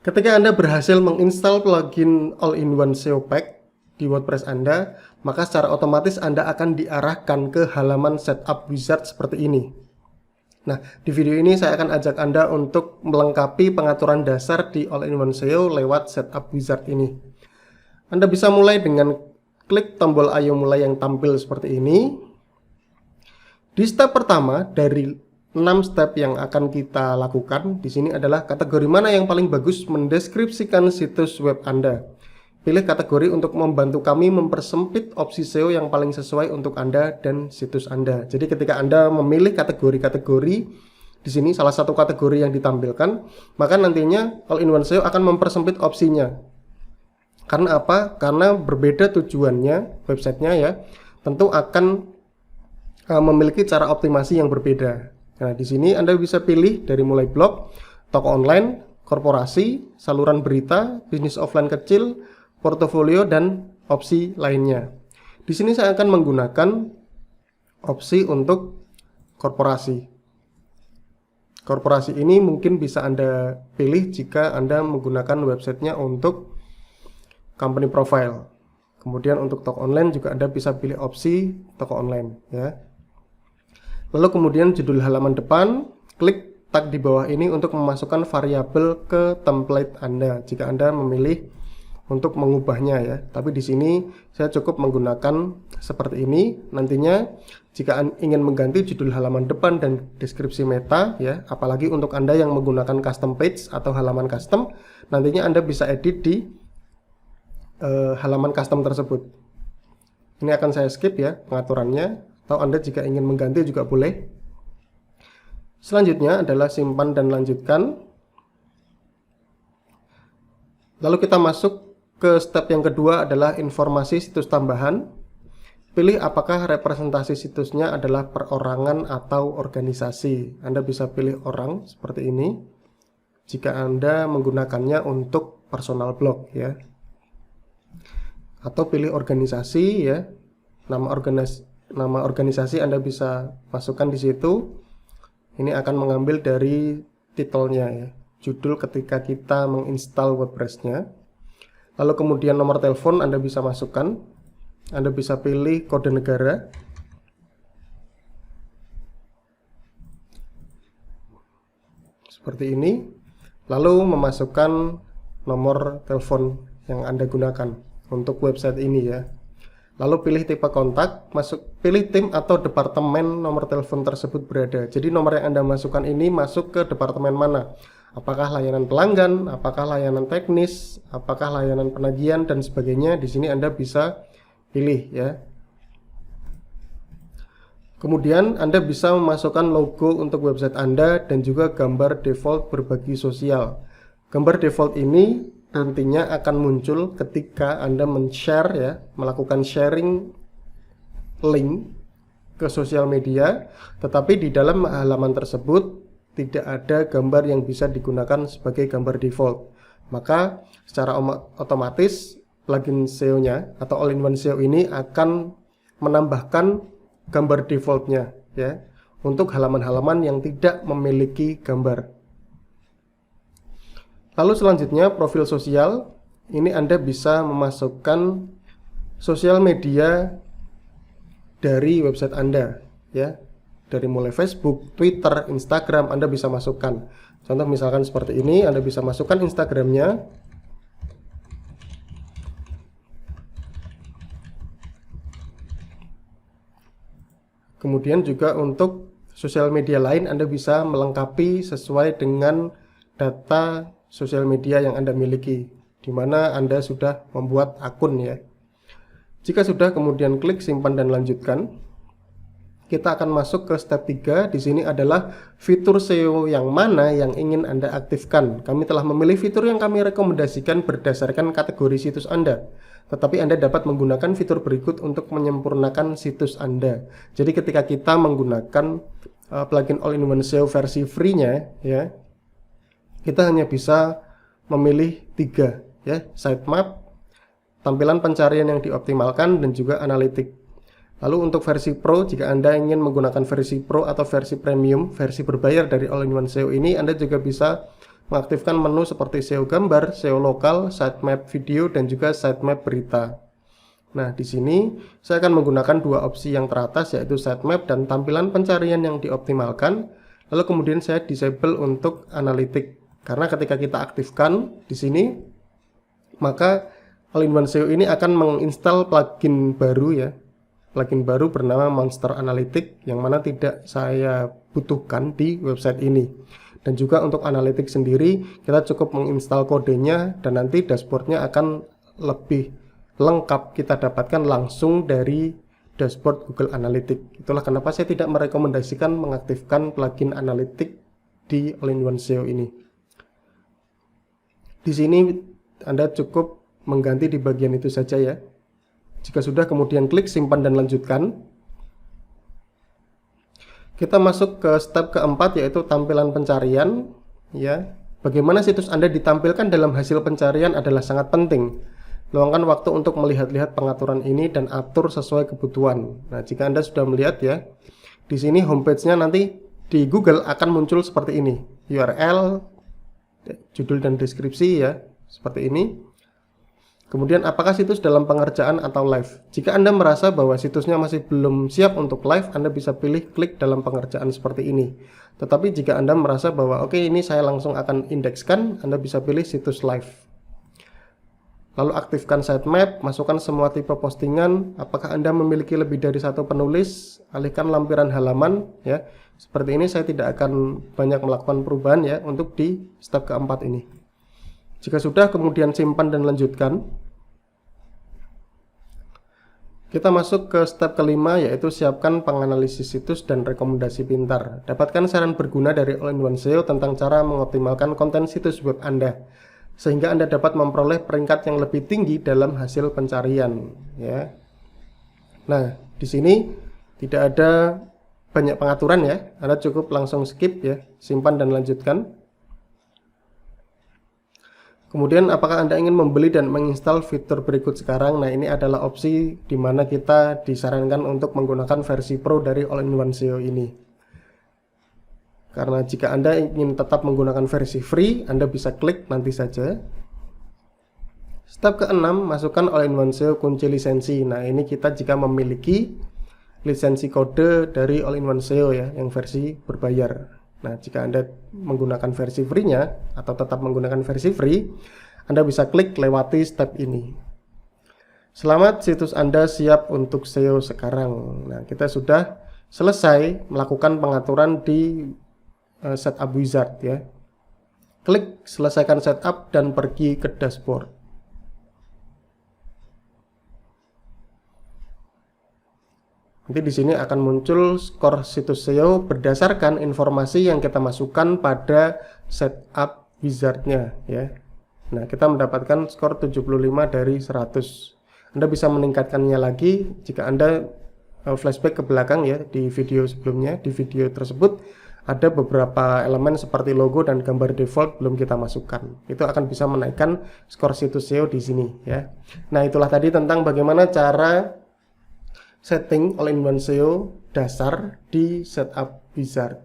Ketika Anda berhasil menginstal plugin All-in-One SEO Pack di WordPress Anda, maka secara otomatis Anda akan diarahkan ke halaman setup wizard seperti ini. Nah, di video ini saya akan ajak Anda untuk melengkapi pengaturan dasar di All-in-One SEO lewat setup wizard ini. Anda bisa mulai dengan klik tombol ayo mulai yang tampil seperti ini. Di step pertama dari 6 step yang akan kita lakukan di sini adalah kategori mana yang paling bagus mendeskripsikan situs web Anda. Pilih kategori untuk membantu kami mempersempit opsi SEO yang paling sesuai untuk Anda dan situs Anda. Jadi ketika Anda memilih kategori-kategori di sini salah satu kategori yang ditampilkan, maka nantinya All-in-One SEO akan mempersempit opsinya. Karena apa? Karena berbeda tujuannya websitenya ya, tentu akan memiliki cara optimasi yang berbeda. Nah, di sini Anda bisa pilih dari mulai blog, toko online, korporasi, saluran berita, bisnis offline kecil, portofolio, dan opsi lainnya. Di sini saya akan menggunakan opsi untuk korporasi. Korporasi ini mungkin bisa Anda pilih jika Anda menggunakan websitenya untuk company profile. Kemudian untuk toko online juga Anda bisa pilih opsi toko online ya. Lalu kemudian judul halaman depan, klik tag di bawah ini untuk memasukkan variabel ke template Anda jika Anda memilih untuk mengubahnya ya. Tapi di sini saya cukup menggunakan seperti ini. Nantinya jika ingin mengganti judul halaman depan dan deskripsi meta ya, apalagi untuk Anda yang menggunakan custom page atau halaman custom, nantinya Anda bisa edit di halaman custom tersebut. Ini akan saya skip ya pengaturannya. Atau Anda jika ingin mengganti juga boleh. Selanjutnya adalah simpan dan lanjutkan. Lalu kita masuk ke step yang kedua adalah informasi situs tambahan. Pilih apakah representasi situsnya adalah perorangan atau organisasi. Anda bisa pilih orang seperti ini jika Anda menggunakannya untuk personal blog ya. Atau pilih organisasi ya. Nama organisasi Anda bisa masukkan di situ. Ini akan mengambil dari titelnya ya, judul ketika kita menginstal WordPress-nya. Lalu kemudian nomor telepon Anda bisa masukkan. Anda bisa pilih kode negara. Seperti ini. Lalu memasukkan nomor telepon yang Anda gunakan untuk website ini ya. Lalu pilih tipe kontak, pilih tim atau departemen nomor telepon tersebut berada. Jadi nomor yang Anda masukkan ini masuk ke departemen mana? Apakah layanan pelanggan, apakah layanan teknis, apakah layanan penagihan dan sebagainya. Di sini Anda bisa pilih ya. Kemudian Anda bisa memasukkan logo untuk website Anda dan juga gambar default berbagi sosial. Gambar default ini nantinya akan muncul ketika Anda men-share ya, melakukan sharing link ke sosial media, tetapi di dalam halaman tersebut tidak ada gambar yang bisa digunakan sebagai gambar default. Maka secara otomatis plugin SEO-nya atau All-in-One SEO ini akan menambahkan gambar defaultnya ya untuk halaman-halaman yang tidak memiliki gambar. Lalu selanjutnya profil sosial. Ini Anda bisa memasukkan sosial media dari website Anda ya. Dari mulai Facebook, Twitter, Instagram Anda bisa masukkan. Contoh misalkan seperti ini, Anda bisa masukkan Instagramnya. Kemudian juga untuk sosial media lain Anda bisa melengkapi sesuai dengan data sosial media yang Anda miliki, di mana Anda sudah membuat akun ya. Jika sudah, kemudian klik simpan dan lanjutkan. Kita akan masuk ke step 3. Di sini adalah fitur SEO yang mana yang ingin Anda aktifkan. Kami telah memilih fitur yang kami rekomendasikan berdasarkan kategori situs Anda. Tetapi Anda dapat menggunakan fitur berikut untuk menyempurnakan situs Anda. Jadi ketika kita menggunakan plugin All-in-One SEO versi free-nya ya, kita hanya bisa memilih 3 ya, sitemap, tampilan pencarian yang dioptimalkan, dan juga analitik. Lalu untuk versi Pro, jika Anda ingin menggunakan versi Pro atau versi Premium, versi berbayar dari All-in-One SEO ini, Anda juga bisa mengaktifkan menu seperti SEO gambar, SEO lokal, sitemap video, dan juga sitemap berita. Nah, di sini saya akan menggunakan dua opsi yang teratas, yaitu sitemap dan tampilan pencarian yang dioptimalkan. Lalu kemudian saya disable untuk analitik, karena ketika kita aktifkan di sini, maka All-in-One SEO ini akan menginstal plugin baru ya. Plugin baru bernama Monster Analytics yang mana tidak saya butuhkan di website ini. Dan juga untuk analitik sendiri kita cukup menginstal kodenya dan nanti dashboardnya akan lebih lengkap kita dapatkan langsung dari dashboard Google Analytics. Itulah kenapa saya tidak merekomendasikan mengaktifkan plugin Analytics di All-in-One SEO ini. Di sini Anda cukup mengganti di bagian itu saja ya. Jika sudah, kemudian klik simpan dan lanjutkan. Kita masuk ke step keempat, yaitu tampilan pencarian ya. Bagaimana situs Anda ditampilkan dalam hasil pencarian adalah sangat penting. Luangkan waktu untuk melihat-lihat pengaturan ini dan atur sesuai kebutuhan. Nah, jika Anda sudah melihat ya, di sini homepage-nya nanti di Google akan muncul seperti ini. URL, judul dan deskripsi ya, seperti ini. Kemudian apakah situs dalam pengerjaan atau live? Jika Anda merasa bahwa situsnya masih belum siap untuk live, Anda bisa pilih klik dalam pengerjaan seperti ini. Tetapi jika Anda merasa bahwa oke, ini saya langsung akan indekskan, Anda bisa pilih situs live. Lalu aktifkan sitemap, masukkan semua tipe postingan. Apakah Anda memiliki lebih dari satu penulis? Alihkan lampiran halaman ya. Seperti ini saya tidak akan banyak melakukan perubahan ya untuk di step keempat ini. Jika sudah, kemudian simpan dan lanjutkan. Kita masuk ke step kelima, yaitu siapkan penganalisis situs dan rekomendasi pintar. Dapatkan saran berguna dari All-in-One SEO tentang cara mengoptimalkan konten situs web Anda, sehingga Anda dapat memperoleh peringkat yang lebih tinggi dalam hasil pencarian ya. Nah, di sini tidak ada banyak pengaturan ya. Anda cukup langsung skip ya, simpan dan lanjutkan. Kemudian apakah Anda ingin membeli dan menginstal fitur berikut sekarang? Nah, ini adalah opsi di mana kita disarankan untuk menggunakan versi Pro dari All-in-One SEO ini. Karena jika Anda ingin tetap menggunakan versi free, Anda bisa klik nanti saja. Step ke-6, masukkan All-in-One SEO kunci lisensi. Nah, ini kita jika memiliki lisensi kode dari All-in-One SEO ya, yang versi berbayar. Nah, jika Anda menggunakan versi free-nya atau tetap menggunakan versi free, Anda bisa klik lewati step ini. Selamat, situs Anda siap untuk SEO sekarang. Nah, kita sudah selesai melakukan pengaturan di setup wizard ya. Klik selesaikan setup dan pergi ke dashboard. Nanti di sini akan muncul skor situs SEO berdasarkan informasi yang kita masukkan pada setup wizardnya ya. Nah, kita mendapatkan skor 75 dari 100. Anda bisa meningkatkannya lagi jika Anda flashback ke belakang ya, di video sebelumnya. Di video tersebut ada beberapa elemen seperti logo dan gambar default belum kita masukkan. Itu akan bisa menaikkan skor situs SEO di sini ya. Nah, itulah tadi tentang bagaimana cara setting All-in-One SEO dasar di setup wizard.